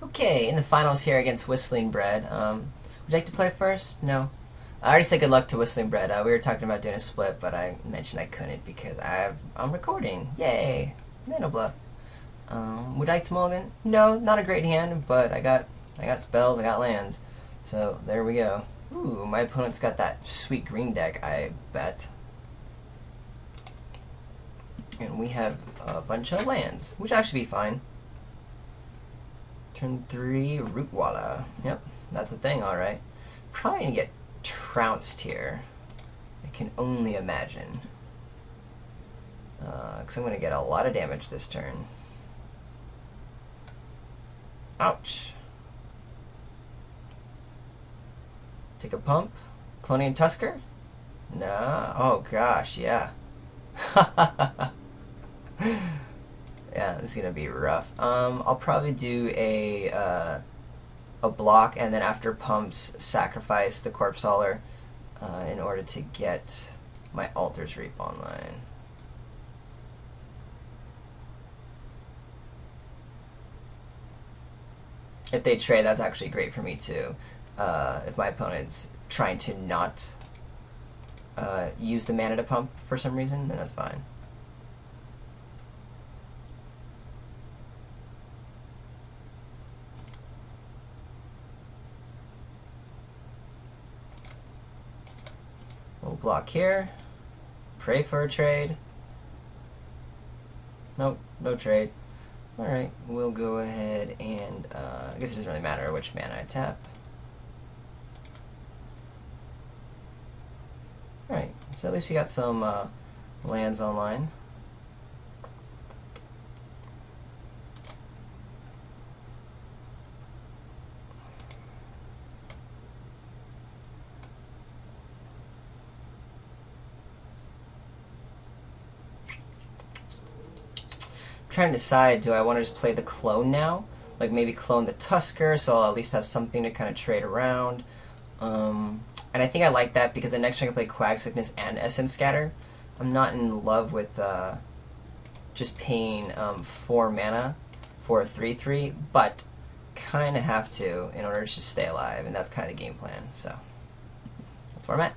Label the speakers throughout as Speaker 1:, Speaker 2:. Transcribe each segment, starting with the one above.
Speaker 1: Okay, in the finals here against Whistling Bread. Would you like to play first? No. I already said good luck to Whistling Bread. We were talking about doing a split, but I mentioned I couldn't because I'm recording. Yay! Mana bluff. Would you like to mulligan? No, not a great hand, but I got spells, I got lands. So there we go. Ooh, my opponent's got that sweet green deck, I bet. And we have a bunch of lands, which actually be fine. Turn 3, Rootwalla. Yep, that's a thing, alright. Probably gonna get trounced here. I can only imagine. Because I'm gonna get a lot of damage this turn. Ouch. Take a pump. Clonian Tusker? Nah. Oh gosh, yeah. Yeah, this is gonna be rough. I'll probably do a block, and then after pumps, sacrifice the Corpse Hauler in order to get my Altar's Reap online. If they trade, that's actually great for me too. If my opponent's trying to not use the mana to pump for some reason, then that's fine. We'll block here. Pray for a trade. Nope, no trade. Alright, we'll go ahead and, I guess it doesn't really matter which mana I tap. Alright, so at least we got some lands online. Trying to decide, do I want to just play the clone now? Like maybe clone the Tusker, so I'll at least have something to kind of trade around. And I think I like that because the next turn I can play Quag Sickness and Essence Scatter. I'm not in love with just paying 4 mana for a 3/3, but kind of have to in order to just stay alive, and that's kind of the game plan. So that's where I'm at.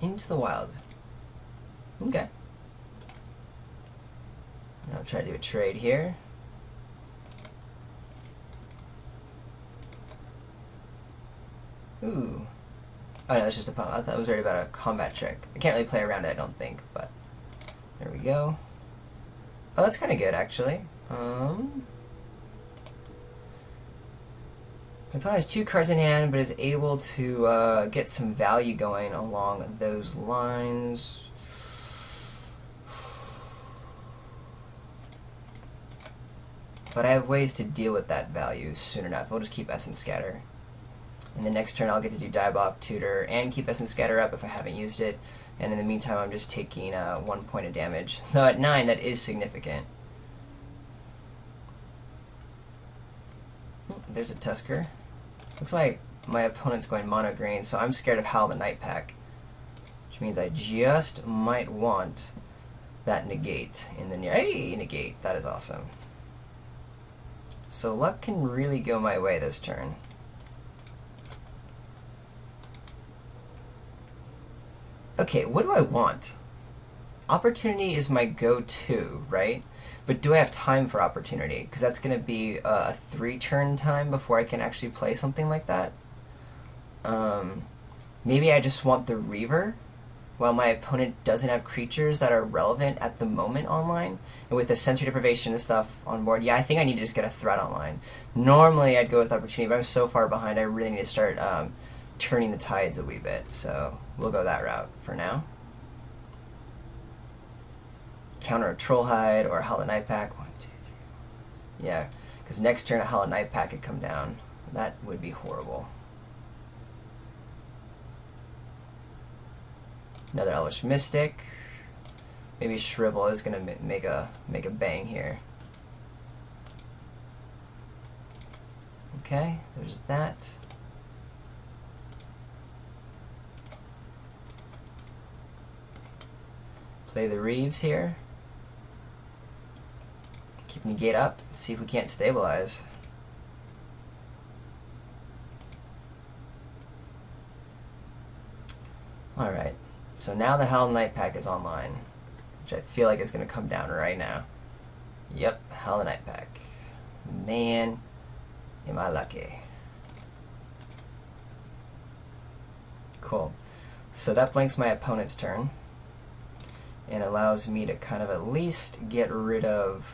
Speaker 1: Into the Wild. Okay. I'll try to do a trade here. Ooh. Oh no, that's just a pump. I thought it was already about a combat trick. I can't really play around it, I don't think, but there we go. Oh, that's kind of good, actually. My opponent has 2 cards in hand, but is able to get some value going along those lines. But I have ways to deal with that value soon enough. I'll just keep Essence Scatter. And the next turn I'll get to do Diebob, Tutor, and keep Essence Scatter up if I haven't used it. And in the meantime, I'm just taking 1 point of damage. Though at 9, that is significant. There's a Tusker. Looks like my opponent's going mono green, so I'm scared of Howl the Night Pack. Which means I just might want that negate in the near. Hey, negate! That is awesome. So luck can really go my way this turn. Okay, what do I want? Opportunity is my go-to, right? But do I have time for Opportunity? Because that's going to be a 3-turn time before I can actually play something like that. Maybe I just want the Reaver, while my opponent doesn't have creatures that are relevant at the moment online. And with the sensory deprivation and stuff on board, yeah, I think I need to just get a threat online. Normally I'd go with Opportunity, but I'm so far behind I really need to start turning the tides a wee bit. So we'll go that route for now. Counter a Trollhide or a Howl the Night Pack. 1, 2, 3. Yeah, because next turn a Howl the Night Pack could come down. That would be horrible. Another Elvish Mystic. Maybe Shrivel is gonna make a bang here. Okay, there's that. Play the Reeves here. Keep negate up. See if we can't stabilize. Alright, so now the Howl Night Pack is online, which I feel like is going to come down right now. Yep, Howl Night Pack. Man, am I lucky. Cool. So that blanks my opponent's turn and allows me to kind of at least get rid of,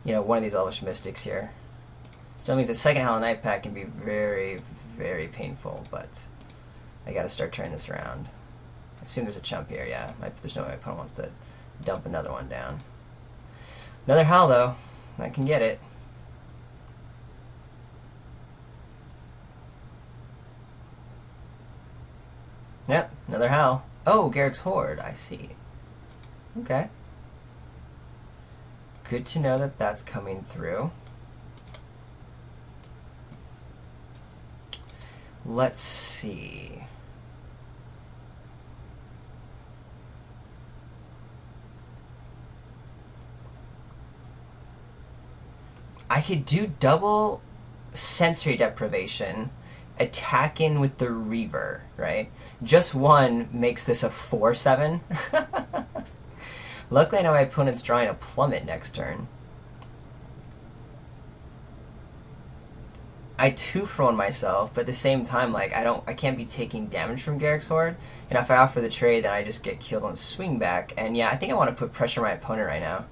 Speaker 1: one of these Elvish Mystics here. Still means the second Howl Night Pack can be very, very painful, but I gotta start turning this around. I assume there's a chump here, yeah. There's no way my opponent wants to dump another one down. Another Howl, though. I can get it. Yep, another Howl. Oh, Garrick's Horde, I see. Okay. Good to know that that's coming through. Let's see. I could do double sensory deprivation, attacking with the Reaver, right? Just one makes this a 4/7. Luckily I know my opponent's drawing a Plummet next turn. I 2-for-1 myself, but at the same time, like, I can't be taking damage from Garrick's Horde, and if I offer the trade, then I just get killed on swing back, and yeah, I think I want to put pressure on my opponent right now.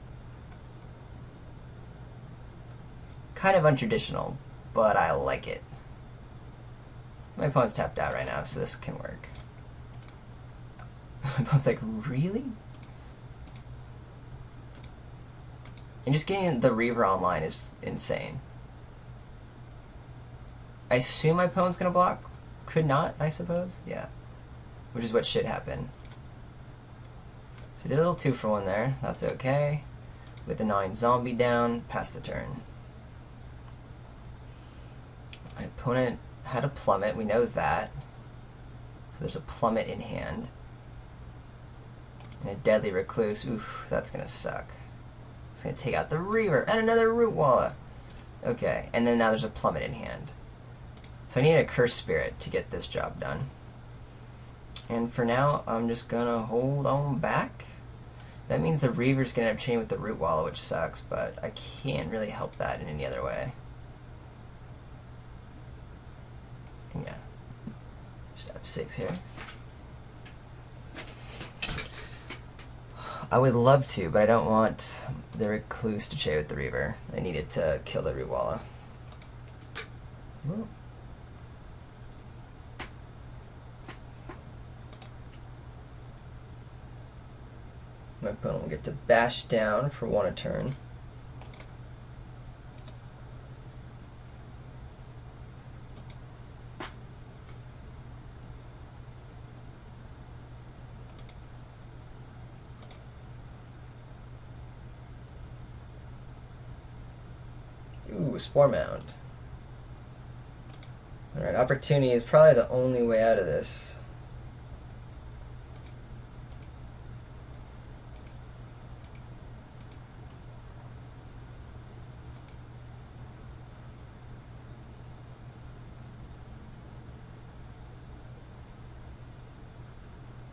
Speaker 1: Kind of untraditional, but I like it. My opponent's tapped out right now, so this can work. My opponent's like, really? And just getting the Reaver online is insane. I assume my opponent's going to block. Could not, I suppose. Yeah. Which is what should happen. So I did a little 2-for-1 there. That's okay. With the 9 zombie down, pass the turn. My opponent had a Plummet, we know that. So there's a Plummet in hand. And a Deadly Recluse. Oof, that's going to suck. It's going to take out the Reaver and another Root Walla. Okay, and then now there's a Plummet in hand. So I need a Curse Spirit to get this job done. And for now, I'm just going to hold on back. That means the Reaver's going to end up chaining with the Root Walla, which sucks, but I can't really help that in any other way. And yeah, just F6 here. I would love to, but I don't want the Recluse to chain with the Reaver. I need it to kill the Root Walla. Whoa. My opponent will get to bash down for 1 a turn. Ooh, Spore Mound. Alright, Opportunity is probably the only way out of this.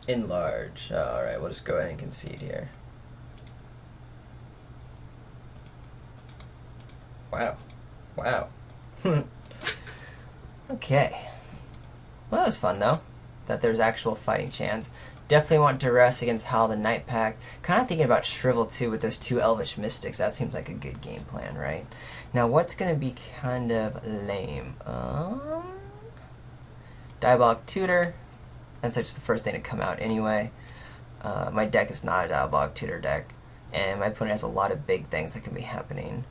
Speaker 1: Enlarge. Alright, we'll just go ahead and concede here. Wow. Wow. Okay. Well, that was fun, though. That there's actual fighting chance. Definitely want to rest against Howl the Night Pack. Kind of thinking about Shrivel, too, with those 2 Elvish Mystics. That seems like a good game plan, right? Now, what's going to be kind of lame? Diabolic Tutor. That's just the first thing to come out anyway. My deck is not a Diabolic Tutor deck, and my opponent has a lot of big things that can be happening.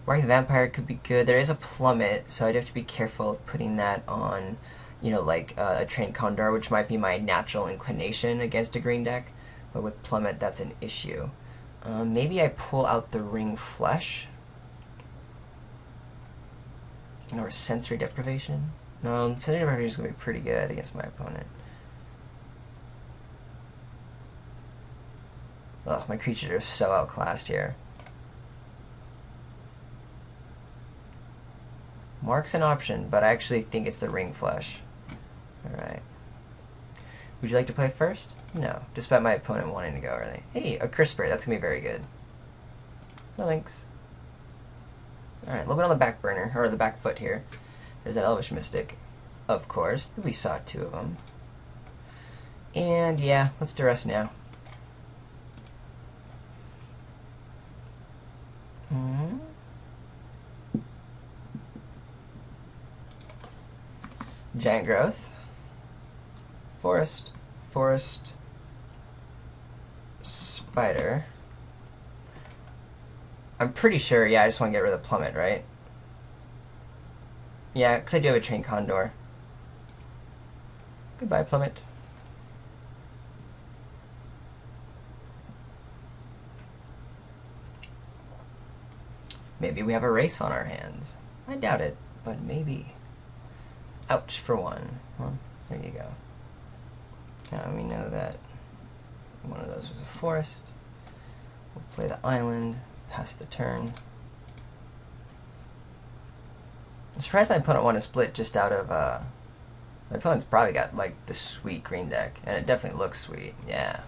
Speaker 1: Mark the Vampire could be good. There is a Plummet, so I'd have to be careful of putting that on, like a Trained Condor, which might be my natural inclination against a green deck. But with Plummet, that's an issue. Maybe I pull out the Ring Flesh. Or Sensory Deprivation. No, Sensory Deprivation is going to be pretty good against my opponent. Ugh, my creatures are so outclassed here. Mark's an option, but I actually think it's the ring flesh. Alright. Would you like to play first? No, despite my opponent wanting to go early. Hey, a Curse Spirit, that's going to be very good. No thanks. Alright, a little bit on the back burner, or the back foot here. There's that Elvish Mystic, of course. We saw 2 of them. And yeah, let's duress now. Giant Growth. Forest. Forest. Spider. I'm pretty sure, yeah, I just want to get rid of the Plummet, right? Yeah, because I do have a Trained Condor. Goodbye, Plummet. Maybe we have a race on our hands. I doubt it, but maybe. Ouch for 1. Well, there you go. Now we know that one of those was a forest. We'll play the island, pass the turn. I'm surprised my opponent won a split just out of, my opponent's probably got, like, the sweet green deck, and it definitely looks sweet, yeah.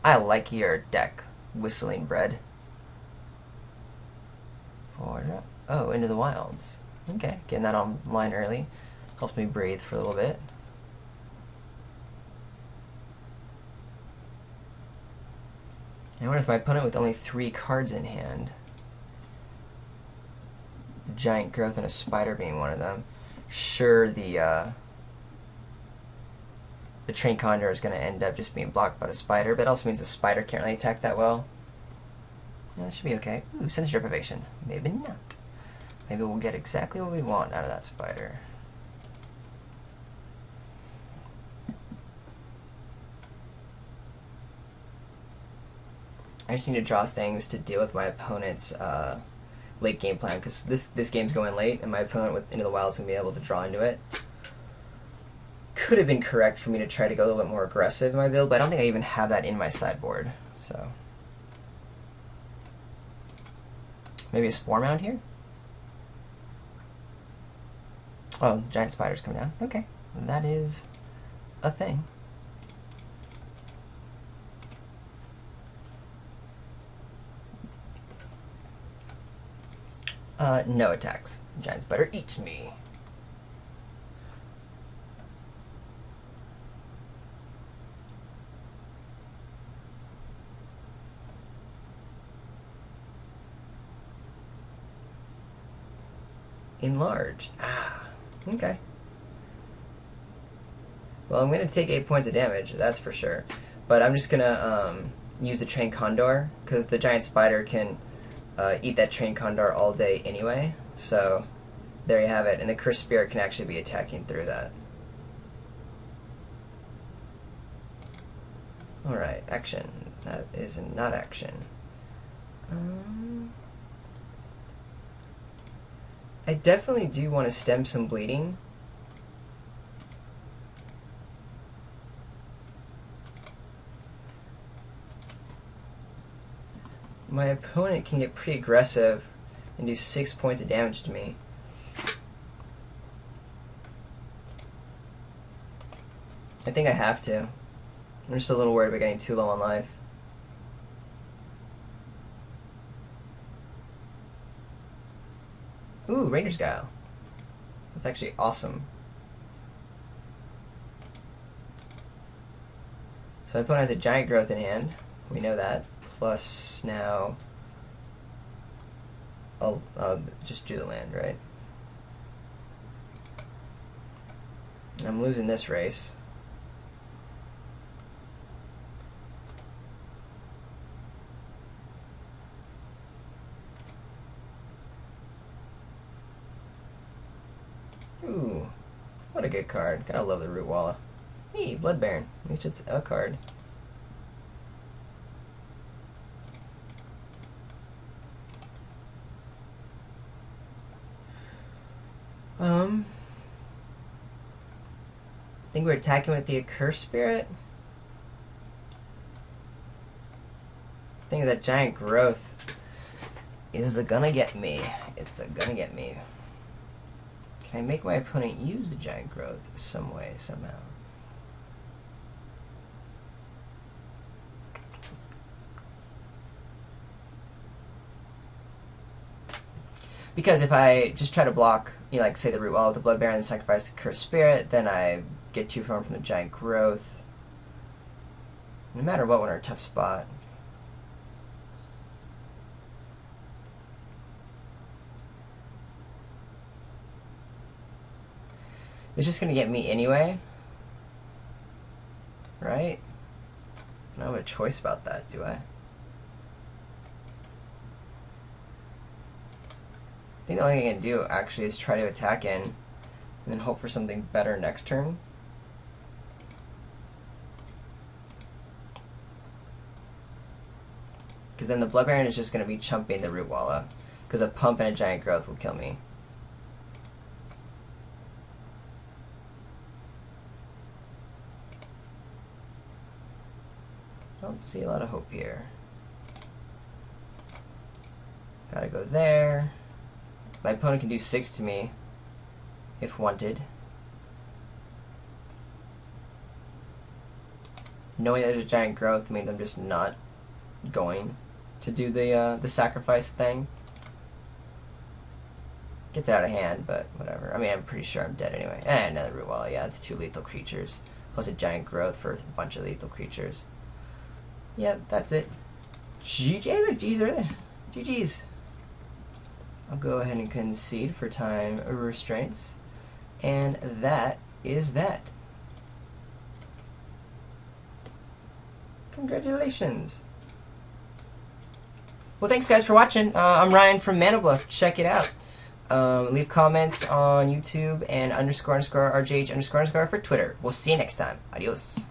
Speaker 1: I like your deck, Whistling Bread. Oh, Into the Wilds. Okay, getting that online early. Helps me breathe for a little bit. And what if my opponent with only 3 cards in hand? Giant Growth and a Spider being one of them. Sure, the Trained Condor is going to end up just being blocked by the Spider, but it also means the Spider can't really attack that well. Yeah, that should be okay. Ooh, Sense Deprivation. Maybe not. Maybe we'll get exactly what we want out of that Spider. I just need to draw things to deal with my opponent's late game plan, because this game's going late, and my opponent with Into the Wild is going to be able to draw into it. Could have been correct for me to try to go a little bit more aggressive in my build, but I don't think I even have that in my sideboard. So maybe a Spore Mound here? Oh, Giant Spider's coming down. Okay, that is a thing. No attacks. Giant Spider eats me. Enlarge. Ah, okay. Well, I'm going to take 8 points of damage, that's for sure. But I'm just going to use the Trained Condor, because the Giant Spider can eat that Trained Condor all day anyway. So there you have it. And the Cursed Spirit can actually be attacking through that. Alright, action. That is not action. I definitely do want to stem some bleeding. My opponent can get pretty aggressive and do 6 points of damage to me. I think I have to. I'm just a little worried about getting too low on life. Ooh, Ranger's Guile. That's actually awesome. So my opponent has a Giant Growth in hand. We know that. Plus now, I'll just do the land, right? I'm losing this race. Ooh, what a good card. Gotta love the Root Walla. Hey, Blood Baron. At least it's a card. I think we're attacking with the Accursed Spirit. Thing is that giant growth is gonna get me. It's gonna get me. Can I make my opponent use the giant growth some way, somehow? Because if I just try to block, you know, like say the root wall with the Blood Baron and sacrifice the Cursed Spirit, then I get 2 from the giant growth. No matter what, we're in a tough spot. It's just gonna get me anyway, right? I don't have a choice about that, do I? I think the only thing I can do actually is try to attack in and then hope for something better next turn. Because then the Blood Baron is just going to be chumping the Root Walla. Because a pump and a giant growth will kill me. Don't see a lot of hope here. Gotta go there. My opponent can do 6 to me, if wanted. Knowing there's a giant growth means I'm just not going to do the sacrifice thing. Gets out of hand, but whatever. I mean, I'm pretty sure I'm dead anyway. And another root wall. Yeah, it's 2 lethal creatures. Plus a giant growth for a bunch of lethal creatures. Yep, that's it. GG, look, G's are there. GG's. I'll go ahead and concede for time restraints. And that is that. Congratulations. Well, thanks guys for watching. I'm Ryan from Mana Bluff. Check it out. Leave comments on YouTube and __RJH__ for Twitter. We'll see you next time. Adios.